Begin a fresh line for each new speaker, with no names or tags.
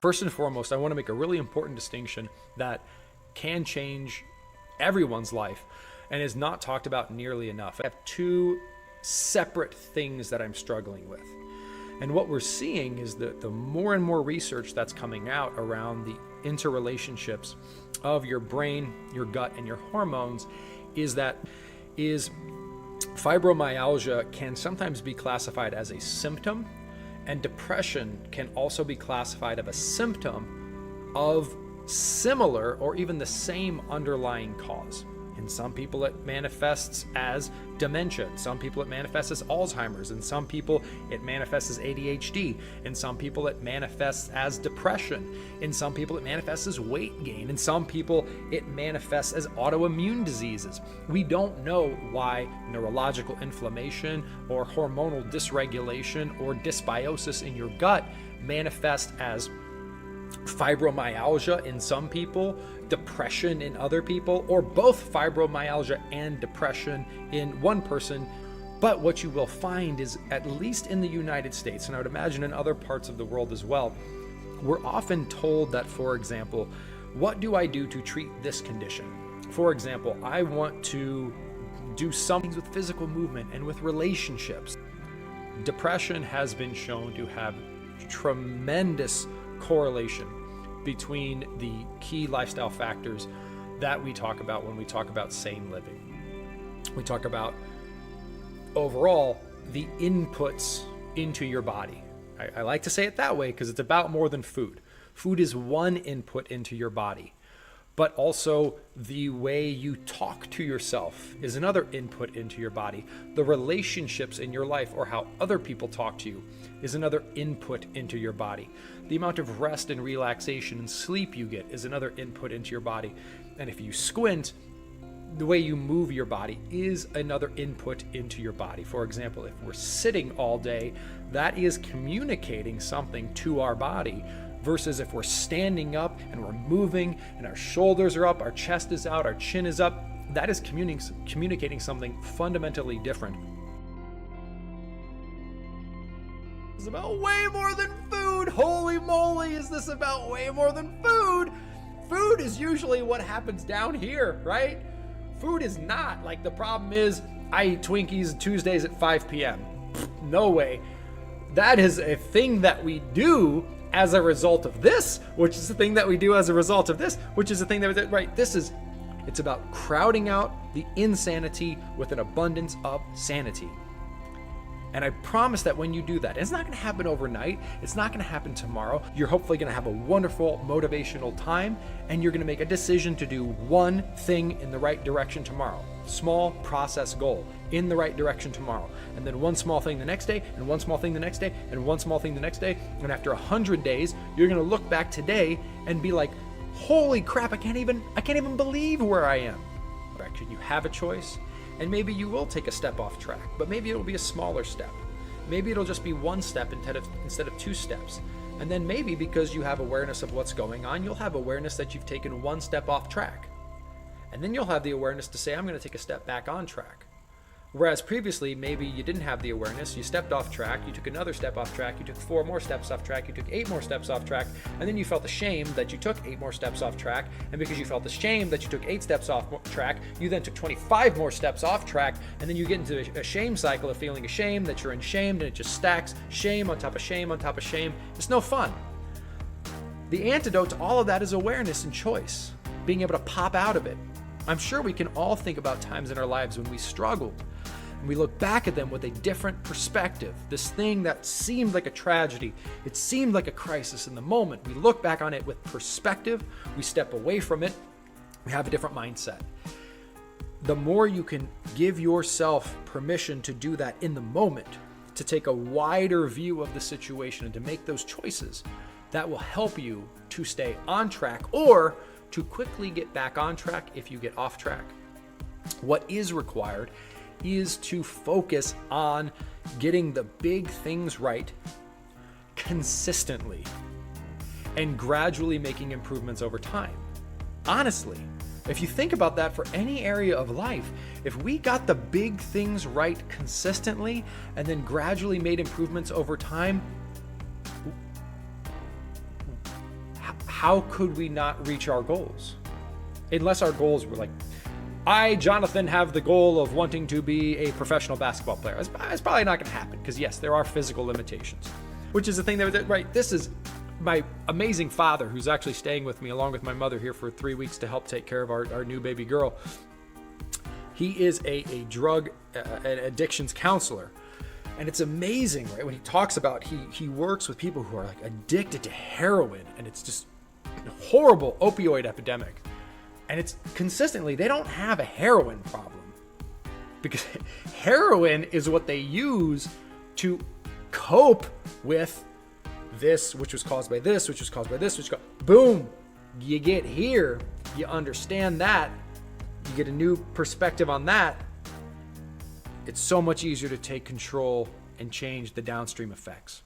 First and foremost, I want to make a really important distinction that can change everyone's life and is not talked about nearly enough. I have two separate things that I'm struggling with. And what we're seeing is that the more and more research that's coming out around the interrelationships of your brain, your gut, and your hormones is fibromyalgia can sometimes be classified as a symptom, and depression can also be classified as a symptom of similar or even the same underlying cause. In some people, it manifests as dementia. In some people, it manifests as Alzheimer's. In some people, it manifests as ADHD. In some people, it manifests as depression. In some people, it manifests as weight gain. In some people, it manifests as autoimmune diseases. We don't know why neurological inflammation or hormonal dysregulation or dysbiosis in your gut manifest as fibromyalgia in some people, depression in other people, or both fibromyalgia and depression in one person. But what you will find is, at least in the United States, and I would imagine in other parts of the world as well, we're often told that, for example, what do I do to treat this condition? For example, I want to do some things with physical movement and with relationships. Depression has been shown to have tremendous correlation between the key lifestyle factors that we talk about when we talk about sane living. We talk about overall the inputs into your body. I like to say it that way because it's about more than food. Food is one input into your body, but also the way you talk to yourself is another input into your body. The relationships in your life or how other people talk to you is another input into your body. The amount of rest and relaxation and sleep you get is another input into your body. And if you squint, the way you move your body is another input into your body. For example, if we're sitting all day, that is communicating something to our body, versus if we're standing up and we're moving and our shoulders are up, our chest is out, our chin is up, that is communicating something fundamentally different. It's about way more than food. Holy moly, is this about way more than food? Food is usually what happens down here, right? Food is not. Like, the problem is I eat Twinkies Tuesdays at 5 p.m. No way. That is a thing that we do as a result of this, which is the thing that we do as a result of this, which is the thing that we do, right? It's about crowding out the insanity with an abundance of sanity. And I promise that when you do that, it's not going to happen overnight. It's not going to happen tomorrow. You're hopefully going to have a wonderful motivational time, and you're going to make a decision to do one thing in the right direction tomorrow. Small process goal in the right direction tomorrow. And then one small thing the next day, and one small thing the next day, and one small thing the next day. And after 100 days, you're going to look back today and be like, holy crap, I can't even believe where I am. You have a choice. And maybe you will take a step off track, but maybe it'll be a smaller step. Maybe it'll just be one step instead of two steps. And then maybe because you have awareness of what's going on, you'll have awareness that you've taken one step off track. And then you'll have the awareness to say, I'm going to take a step back on track. Whereas previously, maybe you didn't have the awareness, you stepped off track, you took another step off track, you took 4 more steps off track, you took 8 more steps off track, and then you felt ashamed that you took 8 more steps off track, and because you felt ashamed that you took 8 steps off track, you then took 25 more steps off track, and then you get into a shame cycle of feeling ashamed that you're ashamed, and it just stacks shame on top of shame on top of shame. It's no fun. The antidote to all of that is awareness and choice, being able to pop out of it. I'm sure we can all think about times in our lives when we struggled. And we look back at them with a different perspective. This thing that seemed like a tragedy, it seemed like a crisis in the moment. We look back on it with perspective, we step away from it, we have a different mindset. The more you can give yourself permission to do that in the moment, to take a wider view of the situation and to make those choices, that will help you to stay on track or to quickly get back on track if you get off track. What is required is to focus on getting the big things right consistently and gradually making improvements over time. Honestly, if you think about that for any area of life, if we got the big things right consistently and then gradually made improvements over time, how could we not reach our goals? Unless our goals were like, I, Jonathan, have the goal of wanting to be a professional basketball player. It's probably not going to happen because, yes, there are physical limitations, which is the thing that, right, this is my amazing father who's actually staying with me along with my mother here for 3 weeks to help take care of our new baby girl. He is a drug and addictions counselor. And it's amazing, right? When he talks about, he works with people who are like addicted to heroin, and it's just a horrible opioid epidemic. And it's consistently, they don't have a heroin problem because heroin is what they use to cope with this, which was caused by this, which was caused by this, boom, you get here, you understand that, you get a new perspective on that. It's so much easier to take control and change the downstream effects.